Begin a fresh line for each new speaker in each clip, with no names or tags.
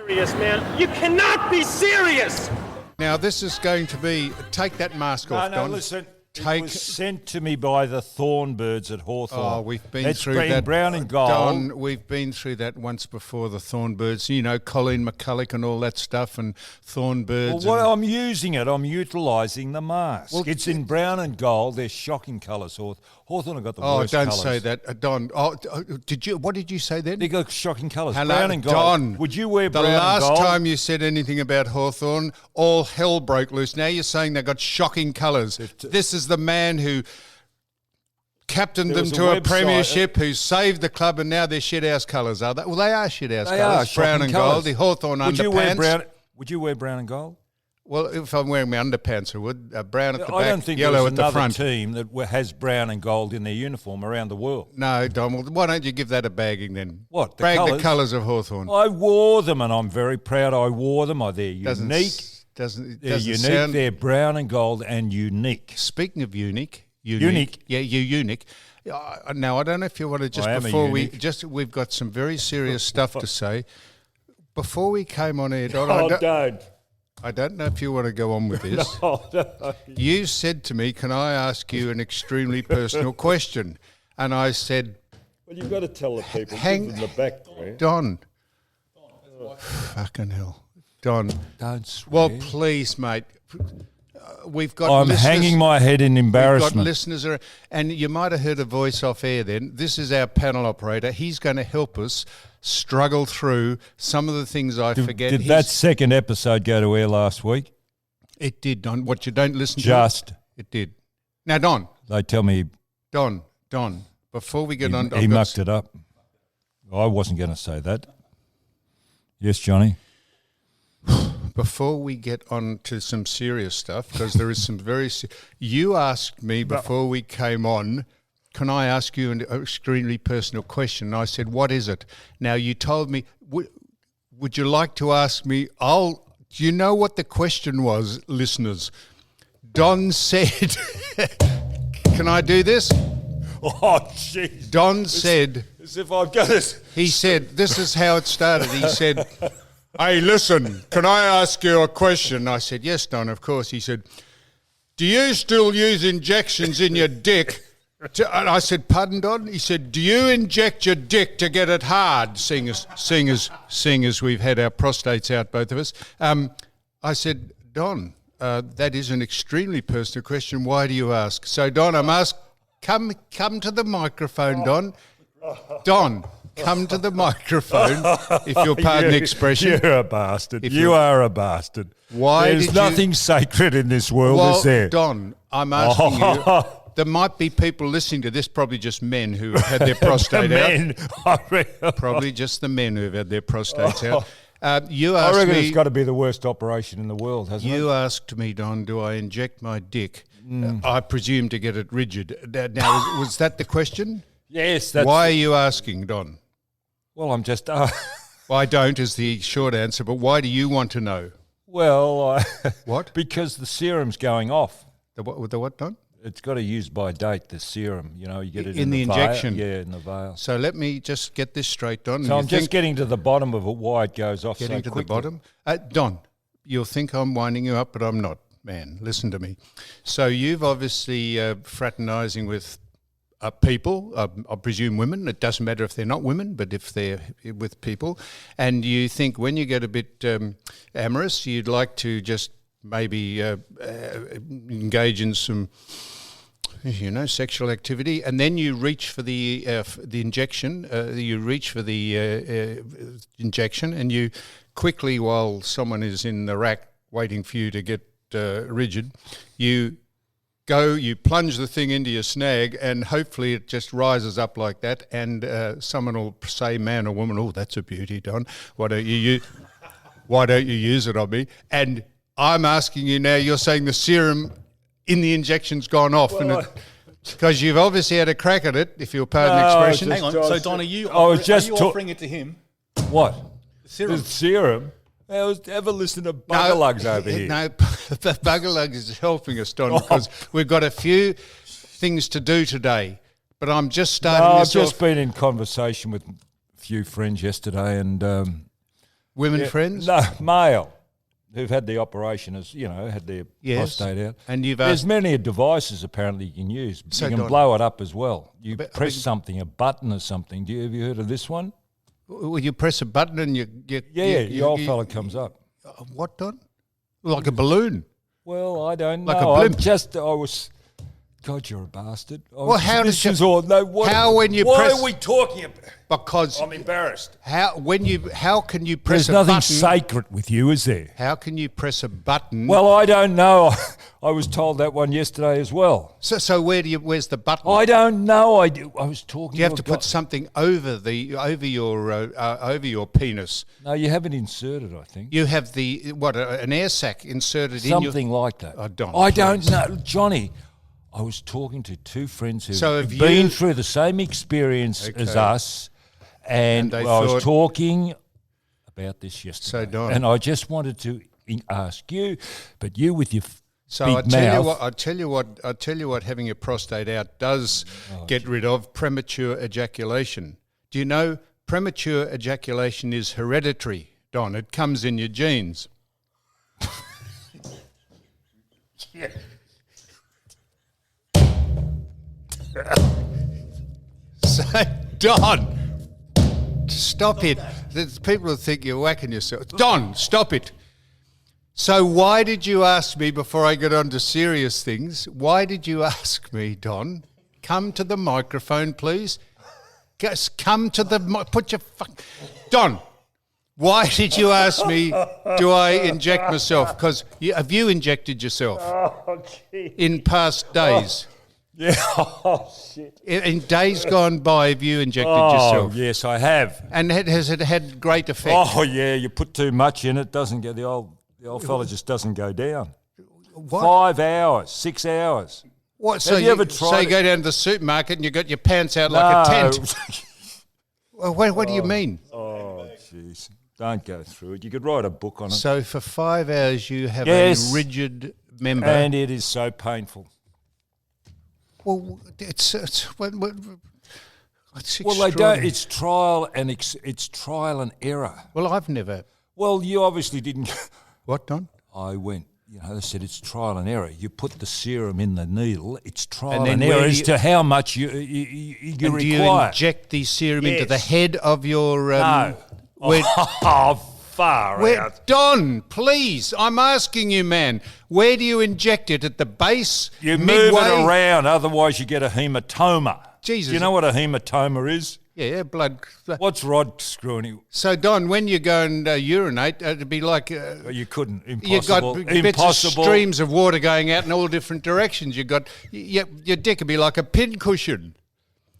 Serious, man. You cannot be serious.
Now, this is going to be... Take that mask off, Don.
No, listen. It was sent to me by the Thornbirds at Hawthorn.
Oh, we've been through that.
Brown and gold.
Don, we've been through that once before, the Thornbirds. You know, Colleen McCulloch and all that stuff, and Thornbirds.
Well, I'm using it. I'm utilising the mask.
Well,
it's in brown and gold. They're shocking colours. Hawthorn have got the worst
don't
colours.
say that, Don. Did you? What did you say then?
They got shocking colours.
Hello,
Brown and gold.
Don.
Would you wear brown
The
and
last
gold?
time you said anything about Hawthorn, all hell broke loose. Now you're saying they've got shocking colours. This is the man who captained them to a premiership, who saved the club, and now they're shithouse colours, are they? Well, they are shithouse colours. Brown and gold, the Hawthorn underpants.
Would you wear brown and gold?
Well, if I'm wearing my underpants, I would. Brown at the
I
back,
don't think
yellow
there's
at the
another
front.
team that has brown and gold in their uniform around the world.
No, Don, well, why don't you give that a bagging then?
What, the
Brag
colours?
the colours of Hawthorn.
I wore them, and I'm very proud I wore them. They're unique. They're unique.
Sound...
They're brown and gold and unique.
Speaking of unique. Yeah, you unique. Now, I don't know if you want to just before we've got some very serious stuff to say. Before we came on air, Don, I don't know if you want to go on with this.
No.
You said to me, can I ask you an extremely personal question? And I said...
Well, you've got to tell the people.
Hang
give them the back there.
Don. Fucking hell. Don.
Don't swear.
Well, please, mate. We've got
I'm
listeners,
hanging my head in embarrassment.
We've got listeners, and you might have heard a voice off air then. This is our panel operator. He's going to help us struggle through some of the things I forget.
Did that second episode go to air last week?
It did, Don. What, you don't listen
to
it did. Now, Don.
They tell me...
Don, before we get on...
He mucked it up. I wasn't going to say that. Yes, Johnny?
Before we get on to some serious stuff, because there is some very... You asked me before we came on, can I ask you an extremely personal question? And I said, what is it? Now, you told me, would you like to ask me... Do you know what the question was, listeners? Don said... Can I do this?
Oh, jeez.
Don said...
As if I've got it.
He said, this is how it started. He said... Hey, listen, can I ask you a question? I said, yes, Don, of course. He said, do you still use injections in your dick? And I said, pardon, Don? He said, do you inject your dick to get it hard, seeing as we've had our prostates out, both of us? I said, Don, that is an extremely personal question. Why do you ask? So, Don, I'm asked, come to the microphone, Don. Don. Come to the microphone, if you'll pardon the expression.
You're a bastard. You are a bastard. There's nothing sacred in this world, is there?
Don, I'm asking you, there might be people listening to this, probably just men who have had their prostate out. Probably just the men who have had their prostates out. You asked
I reckon
me,
it's got to be the worst operation in the world, hasn't it?
You asked me, Don, do I inject my dick? I presume to get it rigid. Now, was that the question?
Yes.
Why are you asking, Don?
Well, I'm just...
I don't is the short answer, but why do you want to know?
Well,
what?
Because the serum's going off.
The what, Don?
It's got a use by date, the serum. You know, you get it
in the injection.
Yeah, in the vial.
So let me just get this straight, Don.
So I'm just getting to the bottom of it, why it goes off so quickly.
Getting to the bottom? Don, you'll think I'm winding you up, but I'm not, man. Listen to me. So you've obviously fraternising with people, I presume women. It doesn't matter if they're not women, but if they're with people. And you think when you get a bit amorous, you'd like to just maybe engage in some, sexual activity, and then you reach for the injection. You reach for the injection, and you quickly, while someone is in the rack waiting for you to get rigid, you plunge the thing into your snag, and hopefully it just rises up like that, and someone will say, man or woman, oh, that's a beauty, Don. Why don't you use it on me? And I'm asking you now, you're saying the serum in the injection's gone off, because you've obviously had a crack at it, if you'll pardon the expression.
Hang on, so Don, are you offering it to him?
What?
The
serum? Ever listen to Buggerlugs over here?
No, Buggerlugs is helping us, Don, because we've got a few things to do today. But I'm just starting this off.
I've just been in conversation with a few friends yesterday, and
Women friends?
No, male, who've had the operation, had their prostate out.
And
there's many devices apparently you can use.
So
you can blow it up as well. You press something, a button or something. Have you heard of this one?
Well, you press a button and
your old fella comes up.
What, Don? Like a balloon?
Well, I don't know.
Like a blimp?
God, you're a bastard.
Well, how
this
does
is all? No, why are we talking about?
Because
I'm embarrassed.
How can you press
There's
a
nothing
button?
sacred with you, is there?
How can you press a button?
Well, I don't know. I was told that one yesterday as well.
So where's the button?
I don't know. I was talking.
You have to put something over your penis.
No, you have it inserted. I think
You have an air sac inserted
something like that.
Oh, Don,
I don't know, Johnny. I was talking to two friends who've been through the same experience as us, and I was talking about this yesterday.
So, Don,
and I just wanted to ask you, but you with your
I tell you what, having your prostate out does get rid of premature ejaculation. Do you know premature ejaculation is hereditary, Don? It comes in your genes.
Yeah.
So, Don, stop it. There's people who think you're whacking yourself. Don, stop it. So why did you ask me, before I get on to serious things, why did you ask me, Don? Come to the microphone, please. Just come to put your Don, why did you ask me, do I inject myself? Because have you injected yourself in past days?
Yeah. Oh, shit.
In days gone by, have you injected yourself?
Oh, yes, I have.
And has it had great effect?
Oh, yeah. You put too much in, it doesn't get the old fella just doesn't go down.
What?
5 hours, 6 hours.
What? So
Have you ever tried?
So you go down to the supermarket and you got your pants out like a tent. Well, what do you mean?
Oh, jeez. Don't go through it. You could write a book on it.
So for 5 hours you have a rigid member,
and it is so painful.
Well, it's
Well, they don't. It's trial and error.
Well, I've never.
Well, you obviously didn't.
What, Don?
I went. They said it's trial and error. You put the serum in the needle. It's trial
And
and
then
error as to how much you
And
require.
do you inject the serum into the head of your?
No. Far out.
Don, please, I'm asking you, man. Where do you inject it? At the base?
You
midway?
move it around, otherwise you get a hematoma.
Jesus.
Do you know what a hematoma is?
Yeah, blood.
What's Rod screwing you?
So, Don, when you go and urinate, it'd be like...
you couldn't.
You
Impossible.
got bits of streams of water going out in all different directions. You got your dick would be like a pincushion.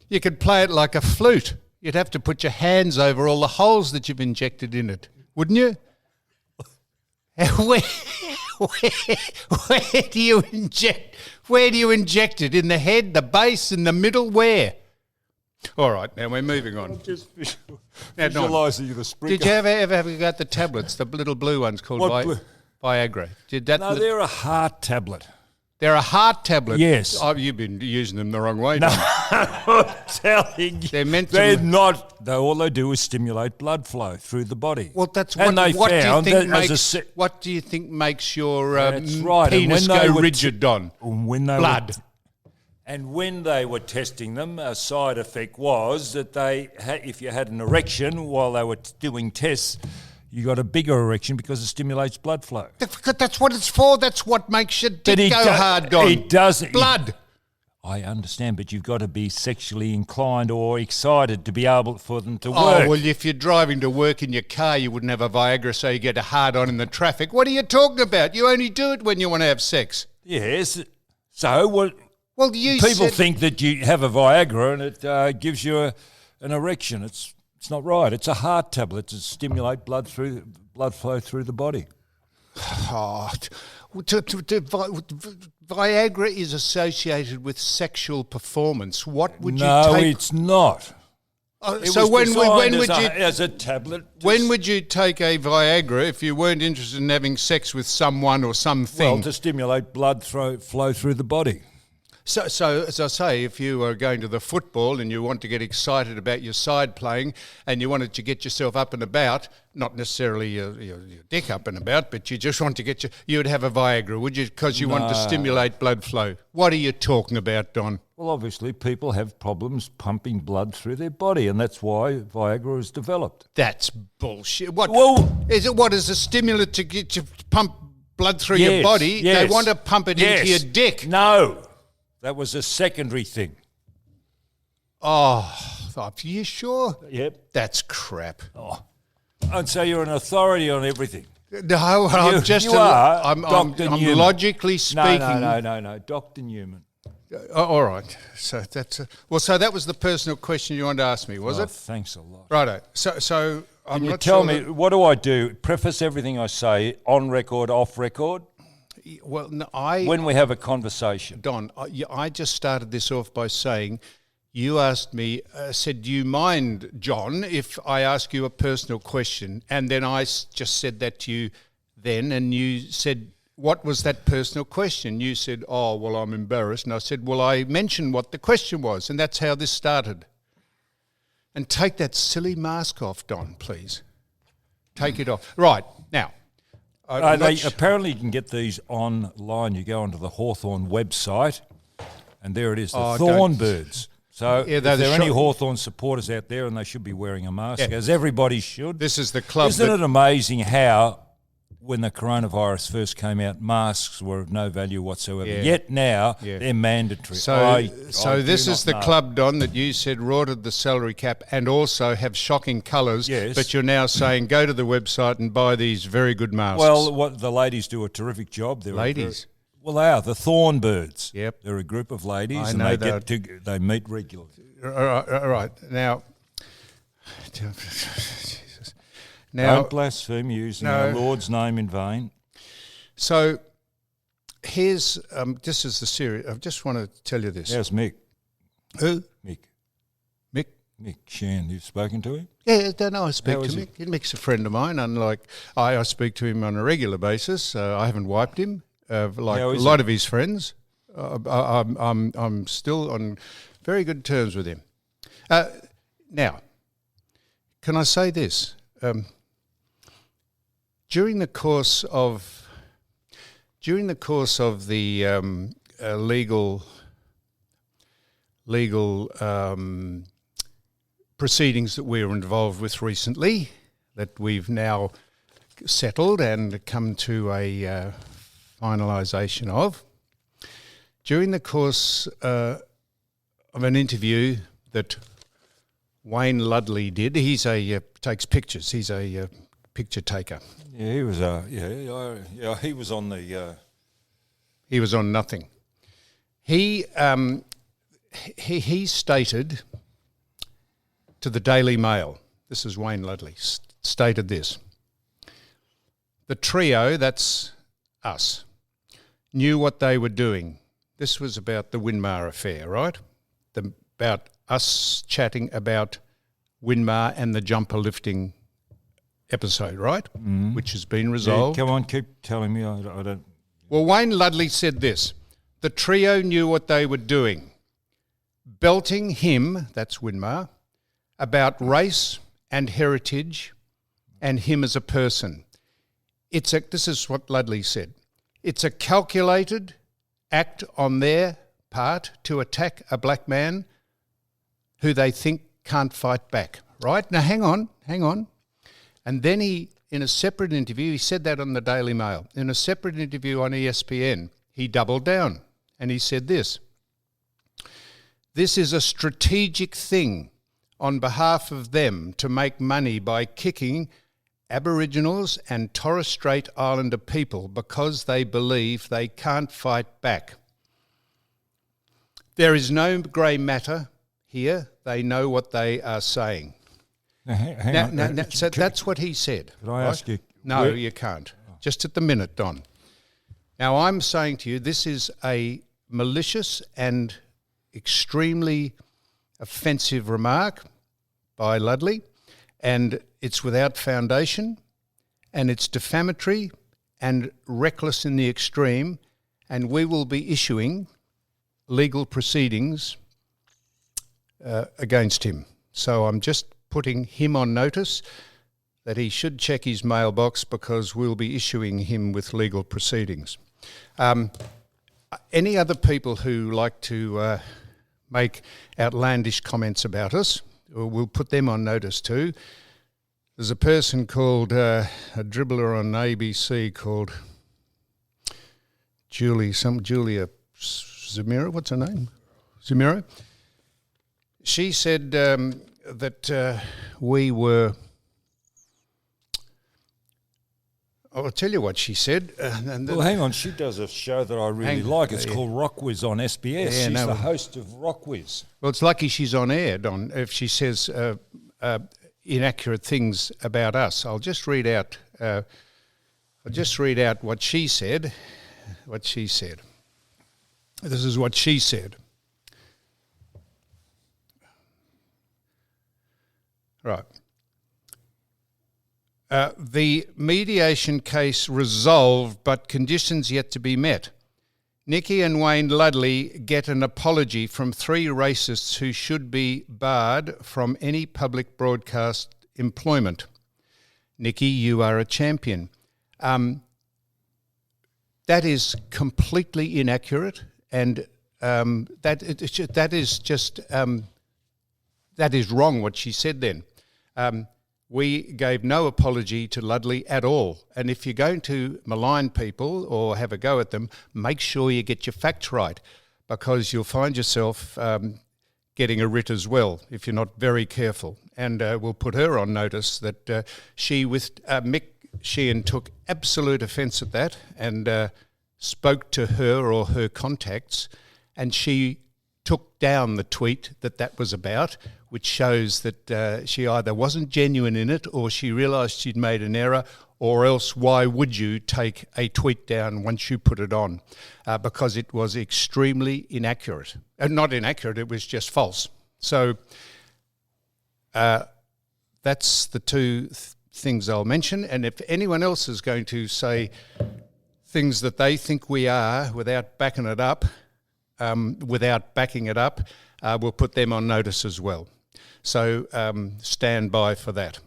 You could play it like a flute. You'd have to put your hands over all the holes that you've injected in it, wouldn't you? Where do you inject? Where do you inject it? In the head, the base, in the middle? Where? All right, now we're moving on.
Just
Now, Don,
visualising the sprinkler.
did you ever have got the tablets, the little blue ones called Viagra? Did that?
No, they're a heart tablet.
They're a heart tablet.
Yes.
Oh, you've been using them the wrong way.
No,
Don.
I'm telling you.
They're meant to.
They're not. All they do is stimulate blood flow through the body.
Well, that's
and
what.
they
What do you
found
think
that
makes? What do you think makes your
That's right.
penis
And when
go
they
rigid, Don?
When they
Blood.
And when they were testing them, a side effect was that if you had an erection while they were doing tests, you got a bigger erection because it stimulates blood flow.
That's what it's for. That's what makes your dick go hard, Don.
It doesn't.
Blood.
I understand, but you've got to be sexually inclined or excited to be able for them to work.
Oh, well, if you're driving to work in your car, you wouldn't have a Viagra so you get a hard on in the traffic. What are you talking about? You only do it when you want to have sex.
Yes. So what?
Well,
people think that you have a Viagra and it gives you an erection. It's not right. It's a heart tablet to stimulate blood flow through the body.
Oh, Viagra is associated with sexual performance. What would you take?
No, it's not.
So when would you
as a tablet?
When would you take a Viagra if you weren't interested in having sex with someone or something?
Well, to stimulate blood flow through the body.
So as I say, if you are going to the football and you want to get excited about your side playing and you wanted to get yourself up and about, not necessarily your dick up and about, but you just want to you would have a Viagra, would you? Because you want to stimulate blood flow. What are you talking about, Don?
Well, obviously, people have problems pumping blood through their body, and that's why Viagra is developed.
That's bullshit. What
Well-
is it? What is a stimulant to get you to pump blood through your body?
Yes.
They want to pump it into your dick.
No, that was a secondary thing.
Oh, are you sure?
Yep.
That's crap.
And so you're an authority on everything.
No, I'm just.
you are
I'm
Dr. Newman.
logically speaking.
No, Dr. Newman.
All right. So that's so that was the personal question you wanted to ask me, was it?
Thanks a lot.
Righto. So I'm
Can you
not
tell
sure
me, what do I do? Preface everything I say on record, off record,
well, no,
when we have a conversation.
Don, I just started this off by saying, you asked me, said, do you mind, John, if I ask you a personal question? And then I just said that to you then, and you said, what was that personal question? You said, oh, well, I'm embarrassed. And I said, well, I mentioned what the question was, and that's how this started. And take that silly mask off, Don, please. Take it off. Right, now.
Apparently you can get these online. You go onto the Hawthorn website, and there it is, the Thornbirds. So
Yeah,
if
they're
there
the
are any
shop-
Hawthorn supporters out there, and they should be wearing a mask,
Yeah.
as everybody should.
This is the club.
Isn't it amazing how, when the coronavirus first came out, masks were of no value whatsoever.
Yeah.
Yet now
Yeah.
they're mandatory.
So
I
this
do
is
not
the
know.
club, Don, that you said rorted the salary cap and also have shocking colours.
Yes.
But you're now saying go to the website and buy these very good masks.
Well, what the ladies do a terrific job. They're
Ladies?
Well, they are the Thornbirds.
Yep.
They're a group of ladies,
I
and
know
they meet regularly.
All right. Now, Jesus. Now,
Don't blaspheme using
No.
our Lord's name in vain.
so here's this is the series. I just want to tell you this.
How's Mick?
Who?
Mick
Mick?
Sheehan. You've spoken to him?
Yeah, I don't know. I speak
How
to
is
Mick. Mick's a friend of mine. Unlike I speak to him on a regular basis. I haven't wiped him like
How
a
is
lot of his friends. I'm still on very good terms with him. Now, can I say this? During the course of the legal proceedings that we were involved with recently, that we've now settled and come to a finalisation of, during the course of an interview that Wayne Ludley did, takes pictures. He's a picture taker.
Yeah, he was. He was on the.
He was on nothing. He stated to the Daily Mail, this is Wayne Ludley, stated this: the trio, that's us, knew what they were doing. This was about the Winmar affair, right? About us chatting about Winmar and the jumper lifting episode, right? Mm. Which has been resolved.
Come on, keep telling me. I don't.
Well, Wayne Ludley said this: the trio knew what they were doing, belting him, that's Winmar, about race and heritage and him as a person. This is what Ludley said: it's a calculated act on their part to attack a black man who they think can't fight back, right? Now, hang on. And then he, in a separate interview, he said that on the Daily Mail. In a separate interview on ESPN, he doubled down and he said this: this is a strategic thing on behalf of them to make money by kicking Aboriginals and Torres Strait Islander people because they believe they can't fight back. There is no grey matter here. They know what they are saying.
Hang on.
So that's what he said.
Could I ask you?
No, you can't. Just at the minute, Don. Now, I'm saying to you, this is a malicious and extremely offensive remark by Ludley, and it's without foundation, and it's defamatory and reckless in the extreme, and we will be issuing legal proceedings against him. So I'm just putting him on notice that he should check his mailbox because we'll be issuing him with legal proceedings. Any other people who like to make outlandish comments about us, we'll put them on notice too. There's a person called, a dribbler on ABC called Julia Zamira, what's her name? Zamira. She said that we were... I'll tell you what she said.
Well, hang on. She does a show that I really like. It's called Rock Whiz on SBS. She's the host of Rock Whiz.
Well, it's lucky she's on air, Don, if she says inaccurate things about us. I'll just read out what she said. What she said. This is what she said. Right. The mediation case resolved, but conditions yet to be met. Nikki and Wayne Ludley get an apology from 3 racists who should be barred from any public broadcast employment. Nikki, you are a champion. That is completely inaccurate, and that is wrong what she said then. We gave no apology to Ludley at all. And if you're going to malign people or have a go at them, make sure you get your facts right, because you'll find yourself getting a writ as well if you're not very careful. And we'll put her on notice that she, with Mick Sheehan, took absolute offence at that and spoke to her or her contacts, and she took down the tweet that was about, which shows that she either wasn't genuine in it or she realised she'd made an error, or else why would you take a tweet down once you put it on? Because it was extremely inaccurate. Not inaccurate, it was just false. So that's the two things I'll mention. And if anyone else is going to say things that they think we are without backing it up, we'll put them on notice as well. So stand by for that.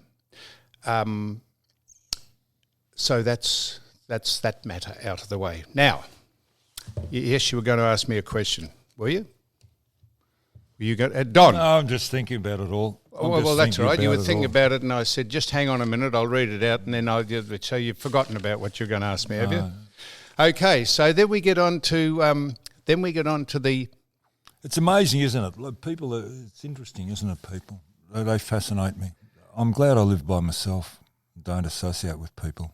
So that's that matter out of the way. Now, yes, you were going to ask me a question, were you? Were you going, Don?
No, I'm just thinking about it all.
Well, that's all right. You were thinking about it, and I said, just hang on a minute, I'll read it out, and then so you've forgotten about what you're going to ask me, have you? Okay, so then we get on to the...
It's amazing, isn't it? Like, people, it's interesting, isn't it, people? They fascinate me. I'm glad I live by myself and don't associate with people.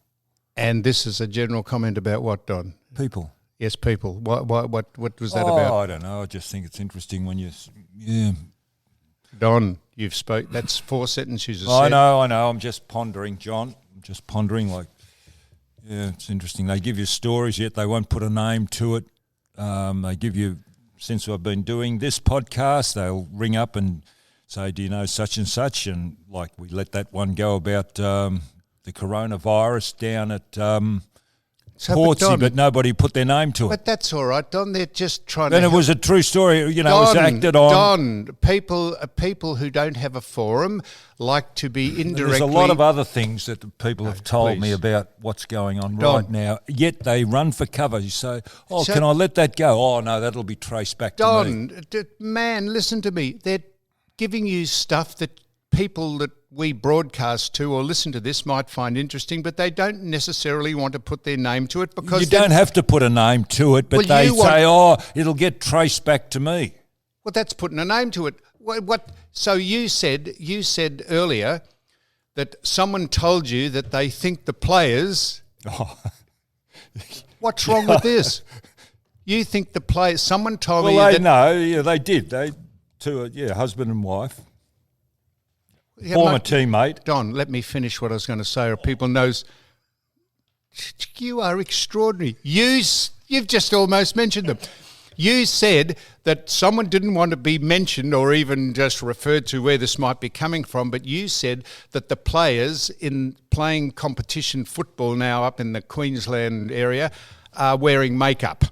And this is a general comment about what, Don?
People.
Yes, people. What was that about?
I don't know. I just think it's interesting when you... Yeah.
Don, you've spoke. That's 4 sentences you said.
I know. I'm just pondering, John. I'm just pondering, yeah, it's interesting. They give you stories, yet they won't put a name to it. They give you... Since I've been doing this podcast, they'll ring up and say, do you know such and such? And like we let that one go about the coronavirus down at Portsea, but nobody put their name to it.
But that's all right, Don. They're just trying
to... Then it was a true story, it was acted on.
Don, people who don't have a forum like to be indirectly...
There's a lot of other things that the people have told me about what's going on right now, yet they run for cover. You say, can I let that go? Oh, no, that'll be traced back to me.
Don, man, listen to me. They're giving you stuff that people that we broadcast to or listen to this might find interesting, but they don't necessarily want to put their name to it because...
You don't have to put a name to it, but they say, it'll get traced back to me.
Well, that's putting a name to it. What? So you said earlier that someone told you that they think the players... What's wrong with this? You think the players... Someone told me that...
Well, they did. Husband and wife. Former teammate.
Don, let me finish what I was going to say, or people knows... You are extraordinary. You've just almost mentioned them. You said that someone didn't want to be mentioned or even just referred to where this might be coming from, but you said that the players in playing competition football now up in the Queensland area are wearing makeup.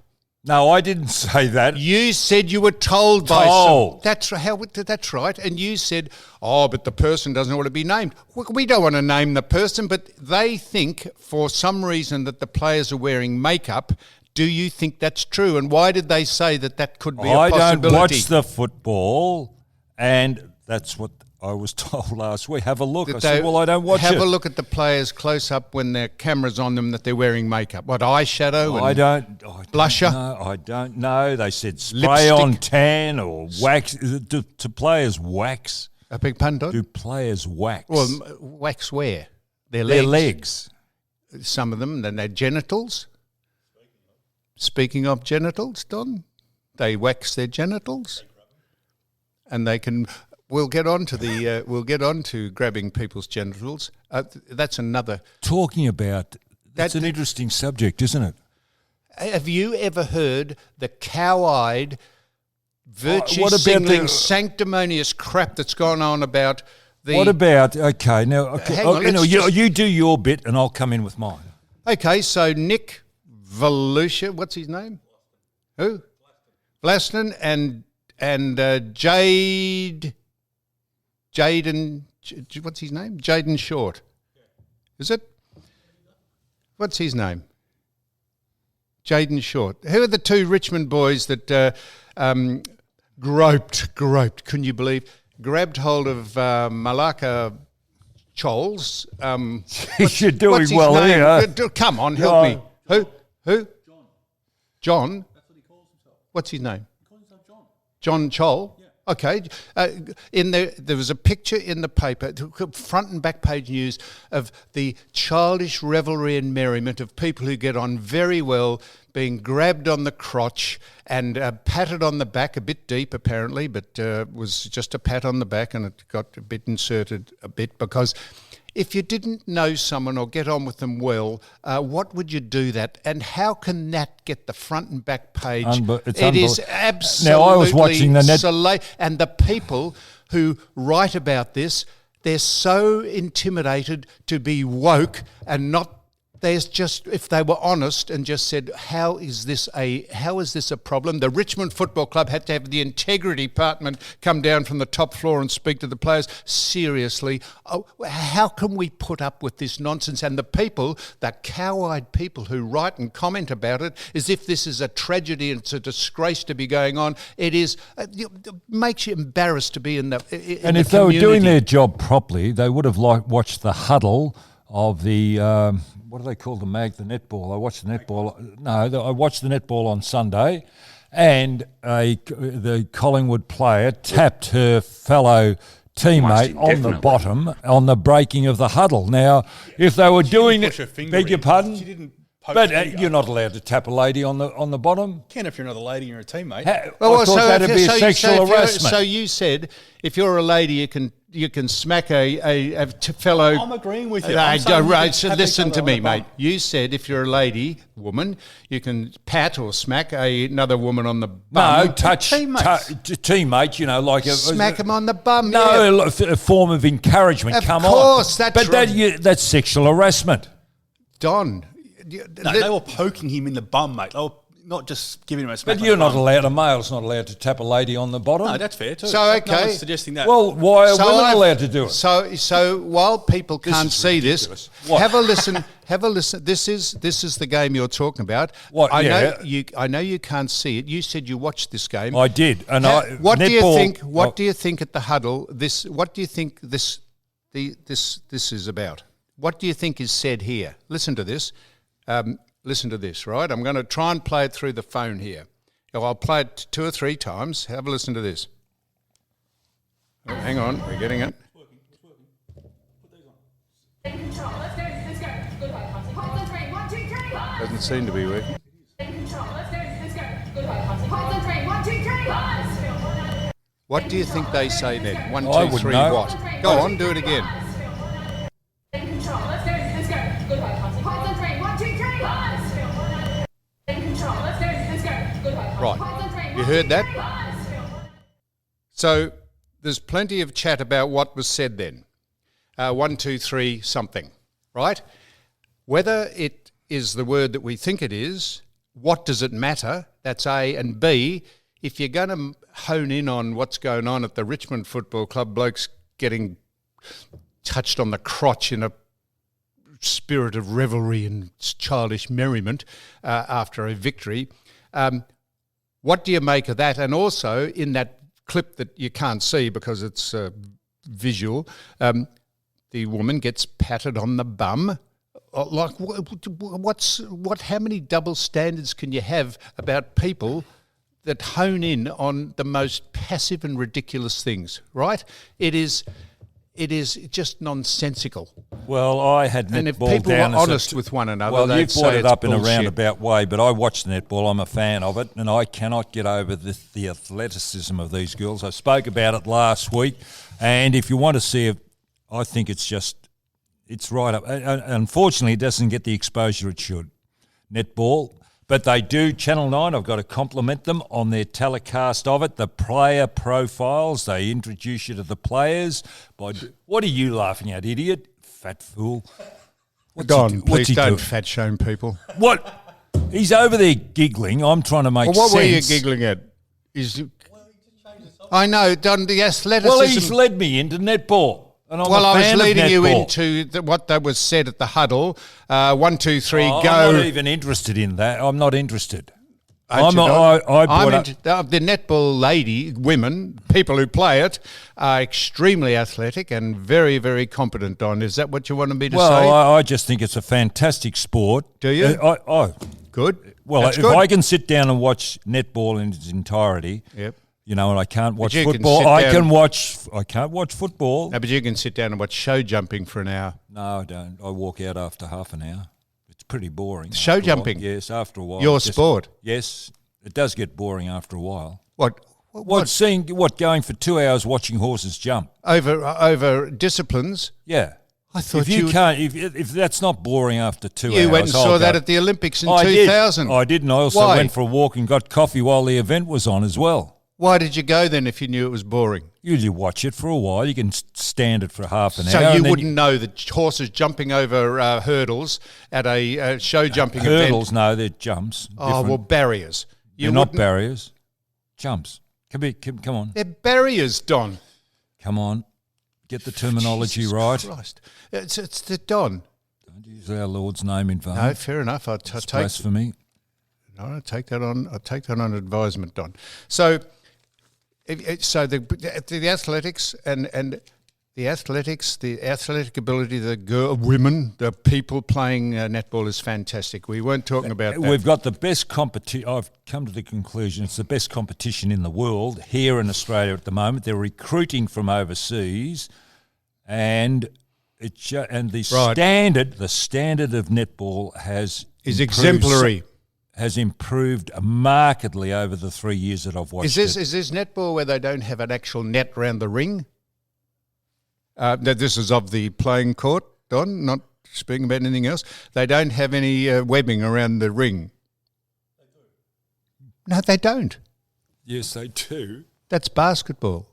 No, I didn't say that.
You said you were told by
Told.
That's that's right. And you said, oh, but the person doesn't want to be named. We don't want to name the person, but they think for some reason that the players are wearing makeup. Do you think that's true? And why did they say that could be a possibility?
I don't watch the football, and that's what I was told last week. Have a look. I said, well, I don't watch it.
Have a look at the players close up when their camera's on them that they're wearing makeup. What, eyeshadow? Blusher?
No, I don't know. They said spray
Lipstick?
on tan or wax. Do players wax?
A big pun, Don?
Do players wax?
Well, wax where? Their
legs.
Some of them, then their genitals. Speaking of genitals, Don, they wax their genitals, and they can. We'll get on to grabbing people's genitals. That's another.
Talking about that's an interesting subject, isn't it?
Have you ever heard the cow-eyed, virtue-singling, sanctimonious crap that's gone on about the?
What about okay now?
Hang on,
you do your bit, and I'll come in with mine.
Okay, so Nick Volusia, what's his name? Who? Blaston and Jaden, what's his name? Jaden Short. Is it? What's his name? Jaden Short. Who are the two Richmond boys that groped, couldn't you believe, grabbed hold of Malaka Choles?
You're doing well here.
Come on, help me. Who? John. That's what he calls himself. What's his name? He calls himself John. John Chol. Yeah. Okay. There was a picture in the paper, front and back page news, of the childish revelry and merriment of people who get on very well, being grabbed on the crotch and patted on the back, a bit deep apparently, but was just a pat on the back, and it got a bit inserted a bit because. If you didn't know someone or get on with them well, what would you do that? And how can that get the front and back page? It is absolutely
now, I was watching the net.
And the people who write about this, they're so intimidated to be woke and not. There's just, if they were honest and just said, how is this a problem? The Richmond Football Club had to have the integrity department come down from the top floor and speak to the players. Seriously, how can we put up with this nonsense? And the people, the cow-eyed people who write and comment about it, as if this is a tragedy and it's a disgrace to be going on. It is, makes you embarrassed to be in the community.
And if they were doing their job properly, they would have watched the huddle of the. What do they call the netball? I watched the netball. No, I watched the netball on Sunday, and the Collingwood player tapped her fellow teammate on the bottom on the breaking of the huddle. Now, if they were doing it, beg your pardon?
She didn't.
But you're not allowed to tap a lady on the bottom.
You can if you're not a lady, you're a teammate.
I thought that'd be sexual harassment.
So you said if you're a lady, you can smack a fellow.
I'm agreeing with you.
So listen to me, mate. You said if you're a woman, you can pat or smack another woman on the bum.
No, touch teammate. You know, like
smack him on the bum.
No, a form of encouragement.
Of
Come
course,
on.
that's right.
That's sexual harassment.
Don.
No, they were poking him in the bum, mate. They were not just giving him a smack.
But you're not allowed. A male's not allowed to tap a lady on the bottom.
No, that's fair too.
So okay,
no one's suggesting that.
Well, why are women allowed to do it?
So while people can't see this, have a listen. Have a listen. This is the game you're talking about.
What?
I know you can't see it. You said you watched this game.
I did. And
what do you think? What do you think at the huddle? What do you think this is about? What do you think is said here? Listen to this. Listen to this, right? I'm going to try and play it through the phone here. I'll play it 2 or 3 times. Have a listen to this. Oh, hang on, we're getting it.
It's working. Put these on. Take control. Let's go. Good high passing. Concentrate. 1, 2, 3. Pass.
Doesn't seem to be working.
Take control. Let's go. Good high passing. Concentrate. 1, 2, 3. Pass.
What do you think they say then? 1, 2,
I would
3,
know.
what? Go on, do it again.
Take control. Let's go. Good high passing. Concentrate. 1, 2, 3. Pass. Take control. Let's go. Good high passing.
Right.
Concentrate.
You heard that? So there's plenty of chat about what was said then. 1, 2, 3, something, right? Whether it is the word that we think it is, what does it matter? That's A. And B, if you're going to hone in on what's going on at the Richmond Football Club, blokes getting touched on the crotch in a spirit of revelry and childish merriment after a victory, what do you make of that? And also, in that clip that you can't see because it's visual, the woman gets patted on the bum. Like, how many double standards can you have about people that hone in on the most passive and ridiculous things, right? It is just nonsensical.
Well, I had netball
and if people
down
were
as
honest with one another,
well,
they'd
you've
say
brought it
it's
up in a
bullshit.
roundabout way, but I watch netball. I'm a fan of it, and I cannot get over the athleticism of these girls. I spoke about it last week, and if you want to see it, I think it's right up. Unfortunately, it doesn't get the exposure it should, netball. But they do. Channel 9, I've got to compliment them on their telecast of it. The player profiles, they introduce you to the players. What are you laughing at, idiot? Fat fool.
Don, please
he
don't
doing?
fat shame people.
What? He's over there giggling. I'm trying to make
Well, what
sense.
were you giggling at? I know, Don, the athleticism.
Well, he's led me into netball. And I'm
Well,
a
I was
fan of
leading you
netball.
into what that was said at the huddle. 1, 2, 3, go.
I'm not even interested in that. I'm not interested.
Aren't you, Don?
I brought up.
The netball women, people who play it, are extremely athletic and very, very competent, Don. Is that what you wanted me to say?
Well, I just think it's a fantastic sport.
Do you? Good.
Well,
That's
if
good.
I can sit down and watch netball in its entirety,
Yep.
you know, and I can't watch
you can
football.
sit down-
I can't watch football.
No, but you can sit down and watch show jumping for an hour.
No, I don't. I walk out after half an hour. It's pretty boring.
Show
after a while.
jumping?
Yes, after a while.
Your
Just-
sport?
Yes, it does get boring after a while.
What?
Going for 2 hours watching horses jump?
Over disciplines?
Yeah.
I thought
if you can't, if that's not boring after 2 hours,
You went and
I'll
saw
go.
that at the Olympics in
I
2000.
Did. I did, and I also
Why?
went for a walk and got coffee while the event was on as well.
Why did you go then if you knew it was boring?
You watch it for a while. You can stand it for half an hour.
So you
and then
wouldn't know that horses jumping over hurdles at a show jumping
hurdles.
event?
No, they're jumps.
Oh,
Different.
well, barriers.
They're not
wouldn't-
barriers. Jumps. Come on.
They're barriers, Don.
Come on. Get the terminology
Jesus
right.
Christ. It's the Don.
Don't use our Lord's name in vain.
No, fair enough. I
It's
take
blasphemy.
No, I take that on. I take that on advisement, Don. So, the athletics and the athletic ability of the women, the people playing netball is fantastic. We weren't talking about that.
We've got the best competition. I've come to the conclusion it's the best competition in the world here in Australia at the moment. They're recruiting from overseas, and the standard of netball
is exemplary.
Has improved markedly over the 3 years that I've watched it.
Is this netball where they don't have an actual net round the ring? This is of the playing court, Don, not speaking about anything else. They don't have any webbing around the ring. They do. No, they don't.
Yes, they do.
That's basketball.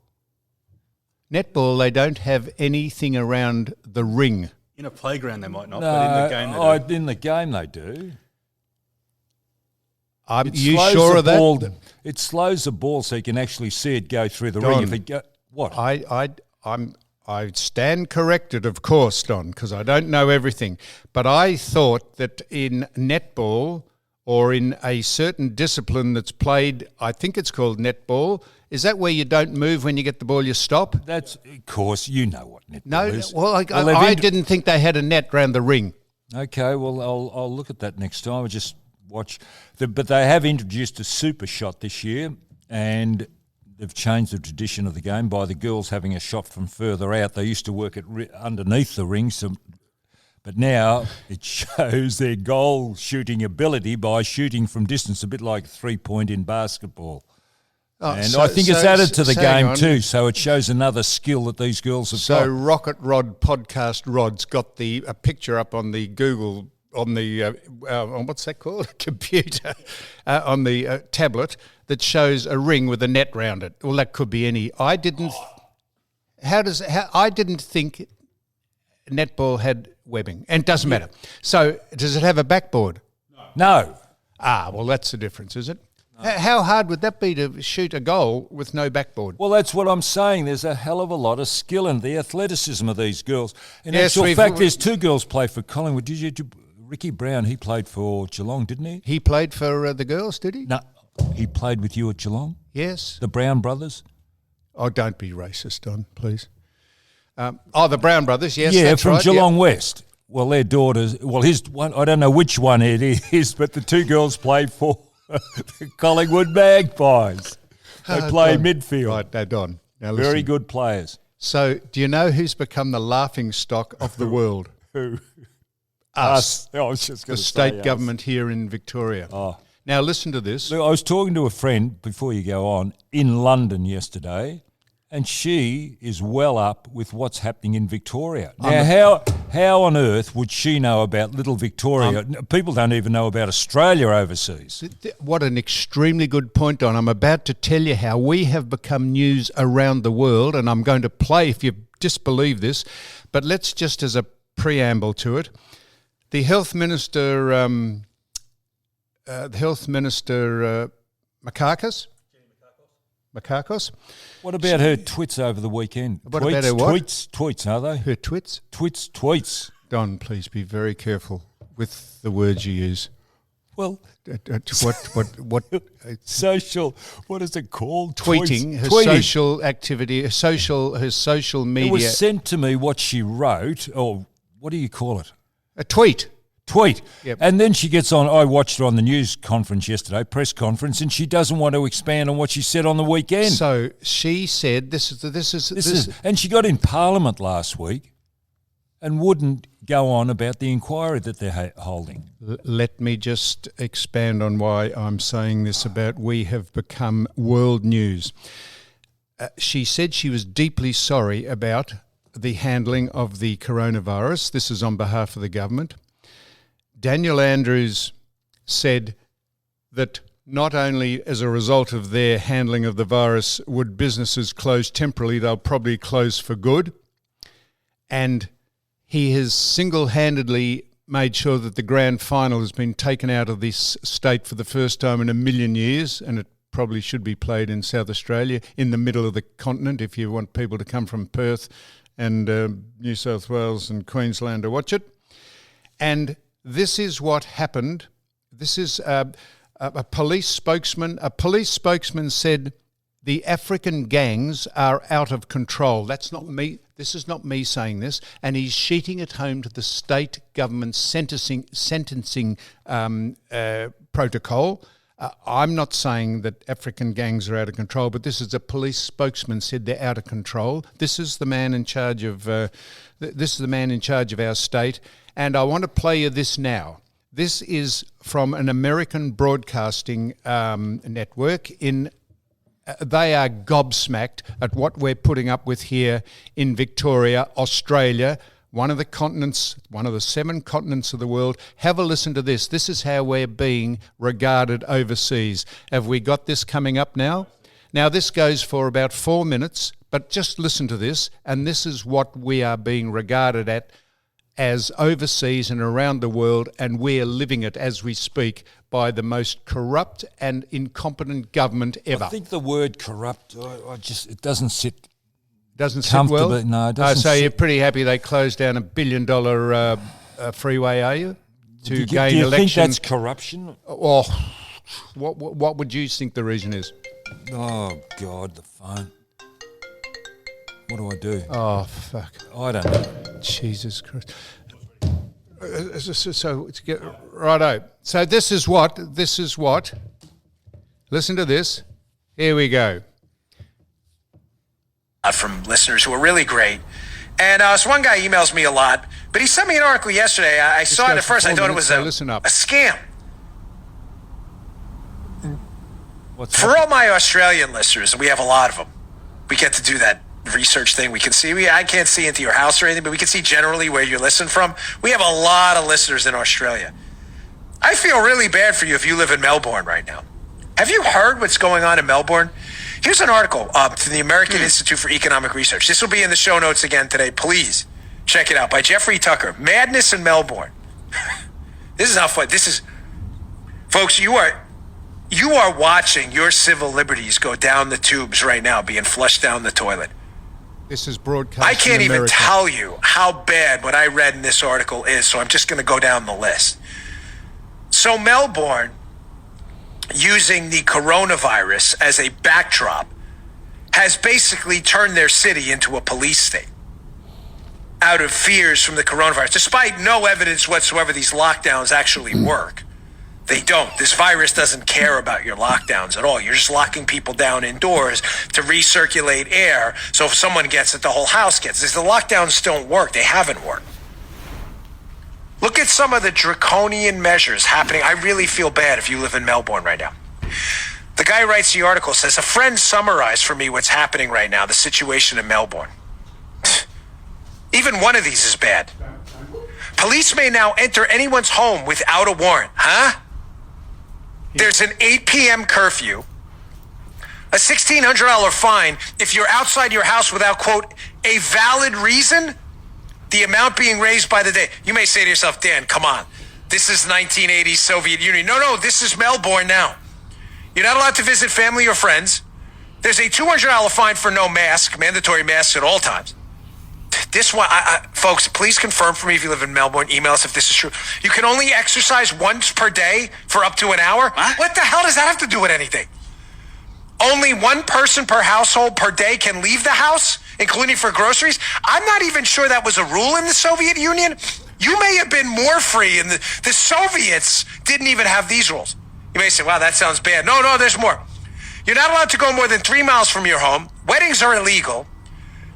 Netball, they don't have anything around the ring.
In a playground they might not, but in the game they do.
In the game they do.
Are
It
you
slows
sure
the
of that?
ball, it slows the ball so you can actually see it go through the ring.
Don,
If it go, what?
I stand corrected, of course, Don, because I don't know everything. But I thought that in netball or in a certain discipline that's played, I think it's called netball, is that where you don't move when you get the ball, you stop?
That's, of course, you know what netball
No,
is.
well,
they've
I didn't think they had a net round the ring.
Okay, well, I'll look at that next time. I'll just watch. But they have introduced a super shot this year, and they've changed the tradition of the game by the girls having a shot from further out. They used to work it underneath the ring, but now it shows their goal shooting ability by shooting from distance, a bit like 3-point in basketball.
Oh,
And
so-
I think it's
so-
added to the
so hang
game
on.
too, so it shows another skill that these girls have
So
got.
Rocket Rod Podcast Rod's got a picture up on the Google, on the, on what's that called? Computer, on the tablet that shows a ring with a net round it. Well, that could be any. I didn't think netball had webbing, and it doesn't matter. So does it have a backboard?
No.
Ah, well, that's the difference, is it? How hard would that be to shoot a goal with no backboard?
Well, that's what I'm saying. There's a hell of a lot of skill in the athleticism of these girls. In
Yes,
actual fact, there's 2 girls play for Collingwood. Ricky Brown, he played for Geelong, didn't he?
He played for the girls, did he?
No, he played with you at Geelong?
Yes.
The Brown brothers?
Oh, don't be racist, Don, please. The Brown brothers, yes,
yeah,
that's
from
right.
Geelong West. Well, their daughters, his one, I don't know which one it is, but the 2 girls played for the Collingwood Magpies. They play
Don.
midfield.
Right, now, Don. Now listen.
Very good players.
So, do you know who's become the laughing stock of the world?
Who?
Us.
I was just
The
going to say
state
us.
government here in Victoria.
Oh.
Now, listen to this.
Look, I was talking to a friend, before you go on, in London yesterday, and she is well up with what's happening in Victoria. Now, how on earth would she know about little Victoria? People don't even know about Australia overseas.
What an extremely good point, Don. I'm about to tell you how we have become news around the world, and I'm going to play if you disbelieve this. But let's just, as a preamble to it, the Health Minister, Makakos.
What about her twits over the weekend?
What about her what?
Tweets, are they?
Her twits?
Tweets.
Don, please be very careful with the words you use.
Well,
What
social, what is it called?
tweeting, her
Tweeting.
social activity, her social media.
It was sent to me what she wrote, or what do you call it?
A tweet.
Tweet.
Yep.
And then she gets on, I watched her on the news conference yesterday, press conference, and she doesn't want to expand on what she said on the weekend.
So she said,
And she got in Parliament last week and wouldn't go on about the inquiry that they're holding.
Let me just expand on why I'm saying this about we have become world news. She said she was deeply sorry about the handling of the coronavirus. This is on behalf of the government. Daniel Andrews said that not only as a result of their handling of the virus would businesses close temporarily, they'll probably close for good. And he has single-handedly made sure that the grand final has been taken out of this state for the first time in 1,000,000 years, and it probably should be played in South Australia, in the middle of the continent, if you want people to come from Perth and New South Wales and Queensland to watch it. And this is what happened. This is a police spokesman. A police spokesman said the African gangs are out of control. That's not me. This is not me saying this. And he's sheeting it home to the state government sentencing protocol. I'm not saying that African gangs are out of control, but this is a police spokesman said they're out of control. This is the man in charge of. This is the man in charge of our state. And I want to play you this now. This is from an American broadcasting network. They are gobsmacked at what we're putting up with here in Victoria, Australia, one of the continents, one of the 7 continents of the world. Have a listen to this. This is how we're being regarded overseas. Have we got this coming up now? Now, this goes for about 4 minutes, but just listen to this, and this is what we are being regarded at as overseas and around the world, and we're living it as we speak by the most corrupt and incompetent government ever.
I think the word corrupt, it doesn't sit
Doesn't sit well?
comfortably. No, it doesn't
So
sit.
you're pretty happy they closed down $1 billion freeway, are you? To gain
do you
election?
think that's corruption?
Oh, what would you think the reason is?
Oh, God, the phone. What do I do?
Oh, fuck.
I don't know.
Jesus Christ. So to get righto. So this is what. Listen to this. Here we go.
From listeners who are really great. And so one guy emails me a lot, but he sent me an article yesterday. I saw it
goes
at first.
for
I
4
thought it was
minutes, so listen up.
a scam.
What's
For all my Australian listeners, and we have a lot of them, we get to do that research thing. We can see, I can't see into your house or anything, but we can see generally where you're listening from. We have a lot of listeners in Australia. I feel really bad for you if you live in Melbourne right now. Have you heard what's going on in Melbourne? Here's an article from the American Institute for Economic Research. This will be in the show notes again today. Please check it out, by Jeffrey Tucker. Madness in Melbourne. This is how fun. This is, folks, you are You are watching your civil liberties go down the tubes right now, being flushed down the toilet.
This is broadcast.
I can't
in
even
America.
tell you how bad what I read in this article is, so I'm just going to go down the list. So Melbourne, using the coronavirus as a backdrop, has basically turned their city into a police state out of fears from the coronavirus. Despite no evidence whatsoever these lockdowns actually work. They don't. This virus doesn't care about your lockdowns at all. You're just locking people down indoors to recirculate air. So if someone gets it, the whole house gets it. The lockdowns don't work. They haven't worked. Look at some of the draconian measures happening. I really feel bad if you live in Melbourne right now. The guy who writes the article says, a friend summarized for me what's happening right now, the situation in Melbourne. Even one of these is bad. Police may now enter anyone's home without a warrant. Huh? There's an 8 p.m. curfew, a $1,600 fine if you're outside your house without, quote, a valid reason, the amount being raised by the day. You may say to yourself, Dan, come on. This is 1980s Soviet Union. No, this is Melbourne now. You're not allowed to visit family or friends. There's a $200 fine for no mask, mandatory masks at all times. This one, folks, please confirm for me if you live in Melbourne. Email us if this is true. You can only exercise once per day for up to an hour. What the hell does that have to do with anything? Only one person per household per day can leave the house, including for groceries. I'm not even sure that was a rule in the Soviet Union. You may have been more free, and the Soviets didn't even have these rules. You may say, wow, that sounds bad. No, there's more. You're not allowed to go more than 3 miles from your home. Weddings are illegal.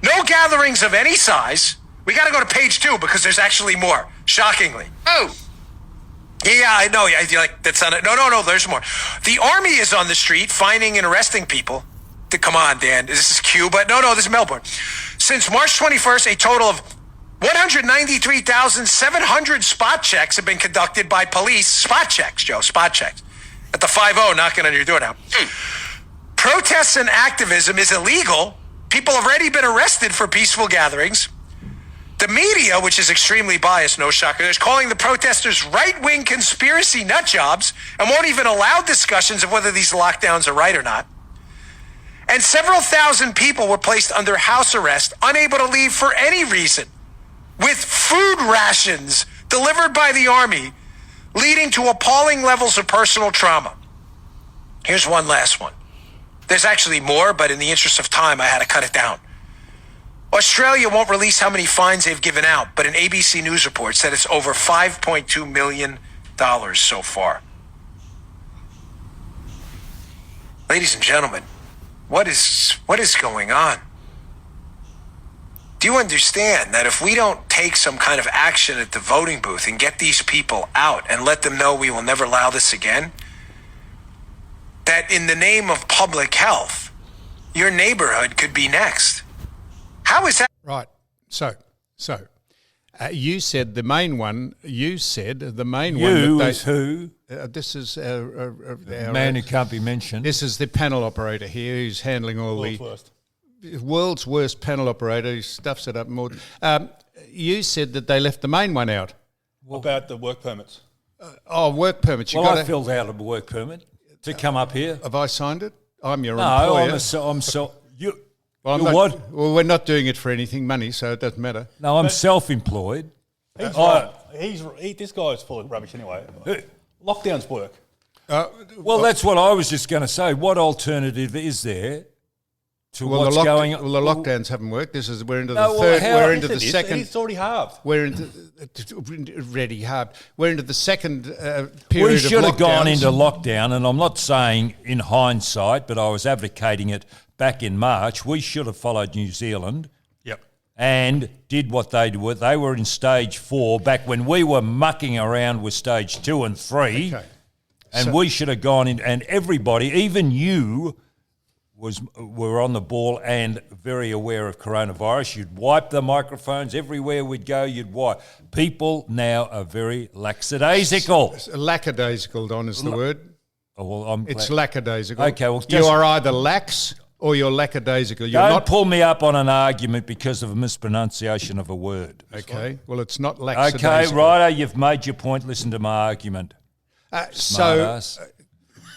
No gatherings of any size. We got to go to page 2 because there's actually more, shockingly. Oh. Yeah, I know. You're like, that's not it. No, there's more. The army is on the street finding and arresting people. Come on, Dan. This is Cuba. No, this is Melbourne. Since March 21st, a total of 193,700 spot checks have been conducted by police. Spot checks, Joe, spot checks. At the 5-0 knocking on your door now. Protests and activism is illegal. People have already been arrested for peaceful gatherings. The media, which is extremely biased, no shocker, is calling the protesters right-wing conspiracy nut jobs and won't even allow discussions of whether these lockdowns are right or not. And several thousand people were placed under house arrest, unable to leave for any reason, with food rations delivered by the army, leading to appalling levels of personal trauma. Here's one last one. There's actually more, but in the interest of time, I had to cut it down. Australia won't release how many fines they've given out, but an ABC News report said it's over $5.2 million so far. Ladies and gentlemen, what is going on? Do you understand that if we don't take some kind of action at the voting booth and get these people out and let them know we will never allow this again, that in the name of public health, your neighborhood could be next? How is that?
Right. So, you said the main one. You said the main one.
You is who?
This is
The man who can't be mentioned.
This is the panel operator here who's handling all world's worst panel operator who stuffs it up more. You said that they left the main one out.
About the work permits.
Work permits.
I filled out a work permit to come up here.
Have I signed it? I'm your
No,
employer.
Well,
what? Well, we're not doing it for anything money, so it doesn't matter.
No, I'm self-employed.
He's right. This guy's full of rubbish anyway. Lockdowns work.
Well, that's what I was just going to say. What alternative is there to what's going on?
Well, the lockdowns haven't worked. We're into the
No, well,
third.
how-
We're into the
Yes,
second.
It's already halved.
We're into already halved. We're into the second period.
We should have gone
lockdowns.
into lockdown, and I'm not saying in hindsight, but I was advocating it back in March. We should have followed New Zealand.
Yep.
And did what they did. They were in stage 4 back when we were mucking around with stage 2 and 3.
Okay.
And we should have gone in, and everybody, even you, were on the ball and very aware of coronavirus. You'd wipe the microphones everywhere we'd go. You'd wipe. People now are very lackadaisical.
Lackadaisical, Don, is the word.
Oh, well,
It's lackadaisical.
Okay, well,
you are either lax or you're lackadaisical. You're
Don't
not.
pull me up on an argument because of a mispronunciation of a word.
Okay. Well, it's not lackadaisical.
Okay, righto, you've made your point. Listen to my argument.
So,
Smartass.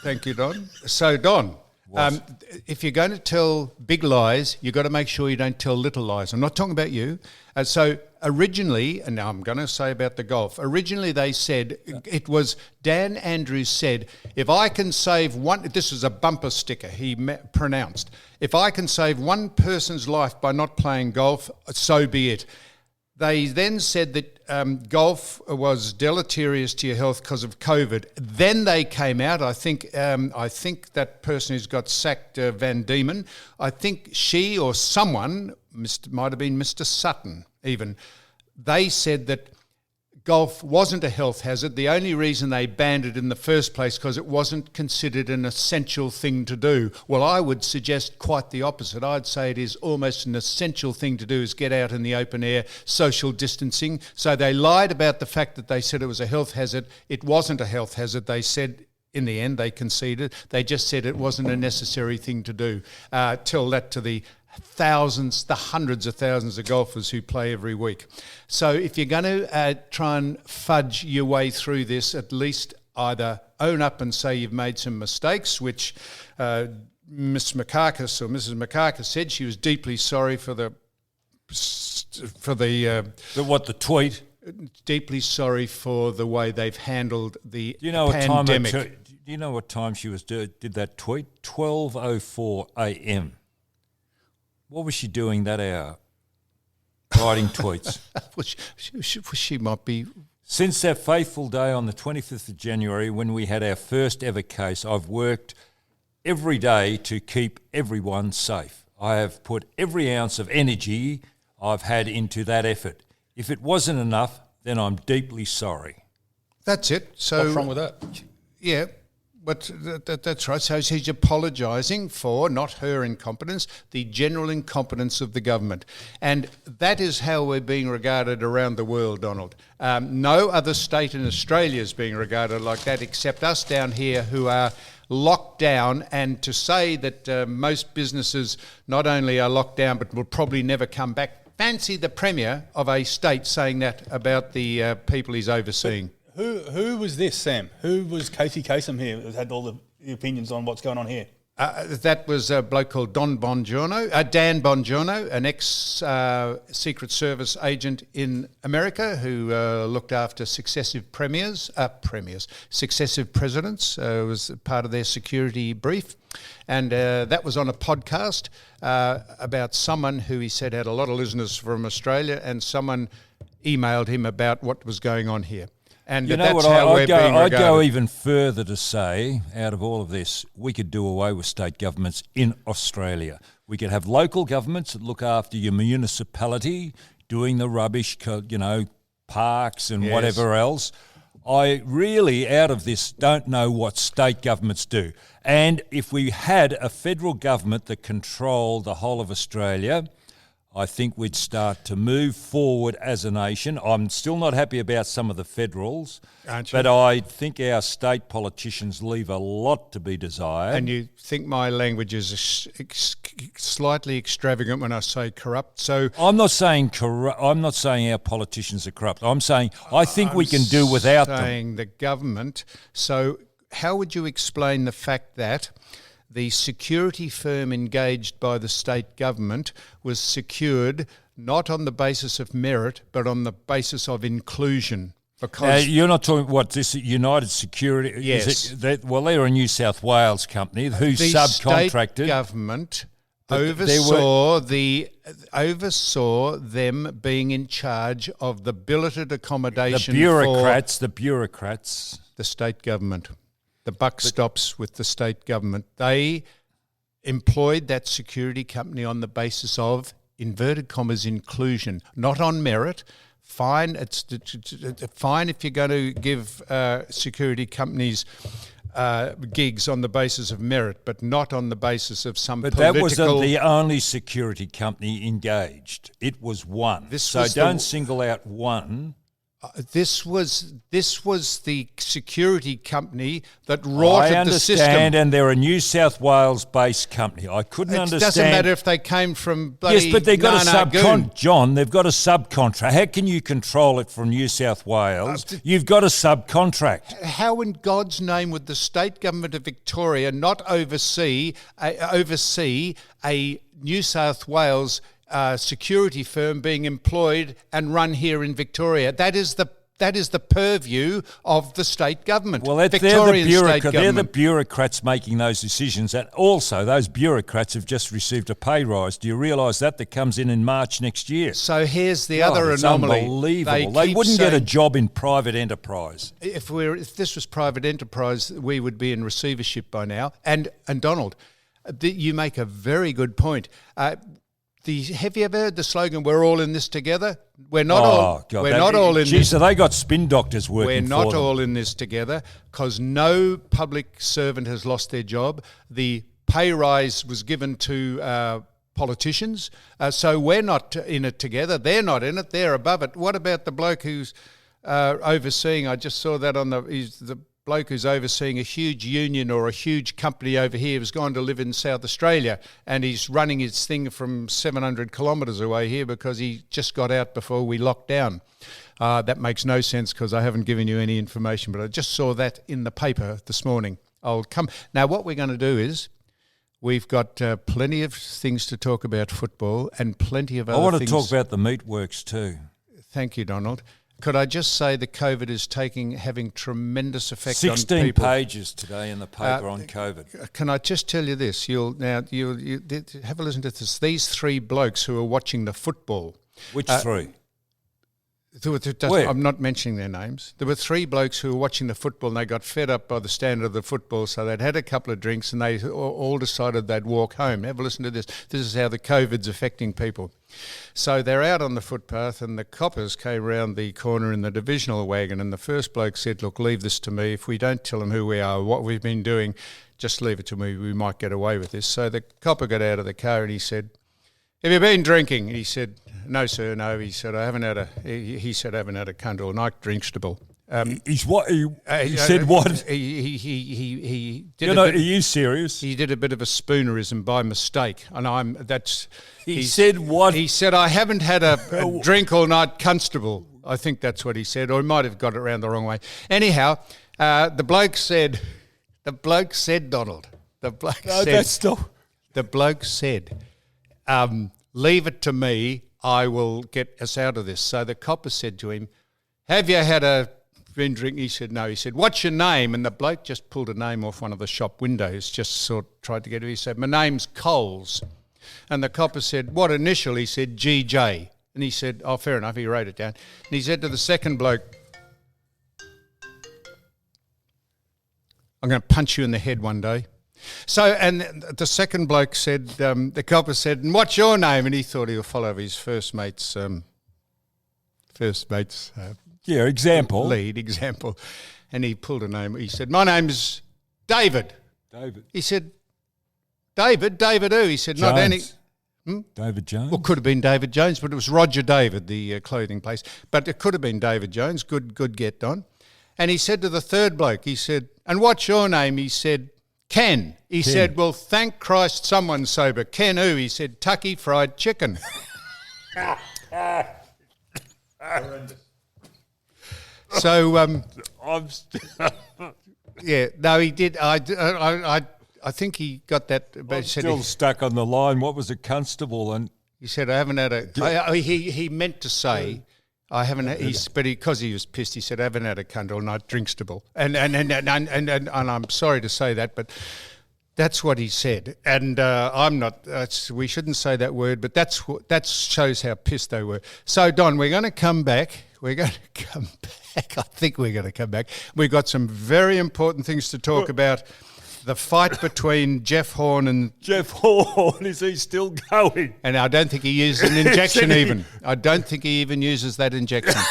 Thank you, Don. So, Don, if you're going to tell big lies, you've got to make sure you don't tell little lies. I'm not talking about you. So originally, and now I'm going to say about the golf, originally they said, it was Dan Andrews said, if I can save one, this is a bumper sticker he pronounced, if I can save one person's life by not playing golf, so be it. They then said that golf was deleterious to your health because of COVID. Then they came out. I think that person who's got sacked, Van Diemen, I think she or someone, might have been Mr. Sutton even, they said that golf wasn't a health hazard. The only reason they banned it in the first place because it wasn't considered an essential thing to do. Well, I would suggest quite the opposite. I'd say it is almost an essential thing to do is get out in the open air, social distancing. So they lied about the fact that they said it was a health hazard. It wasn't a health hazard. They said in the end they conceded. They just said it wasn't a necessary thing to do. Tell that to the thousands, the hundreds of thousands of golfers who play every week. So if you're going to try and fudge your way through this, at least either own up and say you've made some mistakes, which Miss McCarkis or Mrs. McCarkis said she was deeply sorry for the
tweet?
Deeply sorry for the way they've handled the
Do you know
pandemic.
do you know what time she did that tweet? 12:04 a.m. What was she doing that hour? Writing tweets.
She might be.
Since that fateful day on the 25th of January when we had our first ever case, I've worked every day to keep everyone safe. I have put every ounce of energy I've had into that effort. If it wasn't enough, then I'm deeply sorry.
That's it. So
What's wrong with that?
Yeah. But that's right. So she's apologising for, not her incompetence, the general incompetence of the government. And that is how we're being regarded around the world, Donald. No other state in Australia is being regarded like that except us down here who are locked down. And to say that most businesses not only are locked down but will probably never come back. Fancy the Premier of a state saying that about the people he's overseeing.
Who was this, Sam? Who was Casey Kasem here that had all the opinions on what's going on here?
That was a bloke called Dan Bongiorno, an ex-Secret Service agent in America who looked after successive successive presidents, was part of their security brief. And that was on a podcast about someone who he said had a lot of listeners from Australia, and someone emailed him about what was going on here. And
you know
that's
what,
how we're being regarded.
I'd go even further to say, out of all of this, we could do away with state governments in Australia. We could have local governments that look after your municipality, doing the rubbish, parks and whatever else. I really, out of this, don't know what state governments do. And if we had a federal government that controlled the whole of Australia, I think we'd start to move forward as a nation. I'm still not happy about some of the federals, but I think our state politicians leave a lot to be desired.
And you think my language is slightly extravagant when I say corrupt. So
I'm not saying I'm not saying our politicians are corrupt. I'm saying I think we can do without them.
Saying the government. So how would you explain the fact that the security firm engaged by the state government was secured not on the basis of merit, but on the basis of inclusion? Because
you're not talking what this United Security?
Yes.
They're a New South Wales company who
the
subcontracted.
State government oversaw them being in charge of the billeted accommodation.
The bureaucrats.
The state government. The buck stops with the state government. They employed that security company on the basis of, inverted commas, inclusion, not on merit. Fine, it's fine if you're going to give security companies gigs on the basis of merit, but not on the basis of some political...
But that wasn't the only security company engaged. It was one. Don't single out one.
This was the security company that rorted the system.
I understand, and they're a New South Wales-based company. I couldn't understand.
It doesn't matter if they came from bloody
Yes, but they've got
Goon.
John, they've got a subcontract. How can you control it from New South Wales? You've got a subcontract.
How in God's name would the state government of Victoria not oversee a New South Wales security firm being employed and run here in Victoria? That is the purview of the state government.
Well, they're the bureaucrats making those decisions, and also those bureaucrats have just received a pay rise. Do you realise that comes in March next year?
So here's the other anomaly.
Unbelievable. They wouldn't get a job in private enterprise.
If this was private enterprise, we would be in receivership by now. And Donald, you make a very good point. Have you ever heard the slogan, "We're all in this together"? We're not all in this.
So they got spin doctors working
We're
for
not
them.
all in this together because no public servant has lost their job. The pay rise was given to politicians, so we're not in it together. They're not in it. They're above it. What about the bloke who's overseeing? I just saw that on the bloke who's overseeing a huge union or a huge company over here has gone to live in South Australia, and he's running his thing from 700 kilometres away here because he just got out before we locked down. That makes no sense because I haven't given you any information, but I just saw that in the paper this morning. Now, what we're going to do is we've got plenty of things to talk about football and plenty of other things.
I want to talk about the meatworks too.
Thank you, Donald. Could I just say that COVID is having tremendous effect on people?
16 pages today in the paper on COVID.
Can I just tell you this? You'll have a listen to this. These three blokes who are watching the football.
Which three?
Where? I'm not mentioning their names. There were three blokes who were watching the football and they got fed up by the standard of the football, so they'd had a couple of drinks and they all decided they'd walk home. Have a listen to this. This is how the COVID's affecting people. So they're out on the footpath and the coppers came round the corner in the divisional wagon, and the first bloke said, "Look, leave this to me. If we don't tell them who we are, what we've been doing, just leave it to me. We might get away with this." So the copper got out of the car and he said, "Have you been drinking?" And he said, "No, sir, no." He said, I haven't had a cunt all night, drinkstable.
He's what? He said what?
He did
are you serious?
He did a bit of a spoonerism by mistake, and
He said what?
He said, "I haven't had a drink all night, constable." I think that's what he said, or he might have got it around the wrong way. Anyhow, the bloke said, Donald, the bloke said, "Leave it to me, I will get us out of this." So the copper said to him, "Have you been drinking?" He said, "No." He said, "What's your name?" And the bloke just pulled a name off one of the shop windows, just tried to get it. He said, "My name's Coles." And the copper said, "What initial?" He said, "GJ." And he said, "Oh, fair enough." He wrote it down. And he said to the second bloke, "I'm going to punch you in the head one day." So, and the second bloke said, the copper said, "And what's your name?" And he thought he'll follow his first mate's
example.
Lead example. And he pulled a name. He said, "My name's David."
David.
He said, "David who?" He said,
Jones.
"Not any."
David Jones?
Well, could have been David Jones, but it was Roger David, the clothing place. But it could have been David Jones. Good get, Don. And he said to the third bloke, he said, "And what's your name?" He said, "Ken." He said, "Well, thank Christ someone's sober." "Ken who?" He said, "Tucky Fried Chicken." So, yeah, no, he did. I think he got that. But
I'm still stuck on the line. What was a constable? And
he said, "I haven't had a." He meant to say, "I haven't." But because he was pissed, he said, "I haven't had a cunt all night, drinkstable." And I'm sorry to say that, but that's what he said. And I'm not. We shouldn't say that word, but that shows how pissed they were. So Don, we're going to come back. I think we're going to come back. We've got some very important things to talk about. The fight between Jeff Horn and...
Jeff Horn, is he still going?
And I don't think he uses an injection even. I don't think he even uses that injection.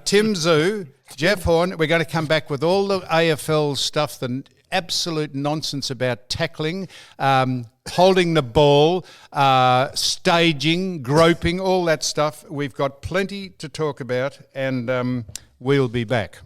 Tim Zoo, Jeff Horn, we're going to come back with all the AFL stuff, the absolute nonsense about tackling. holding the ball, staging, groping, all that stuff. We've got plenty to talk about, and we'll be back.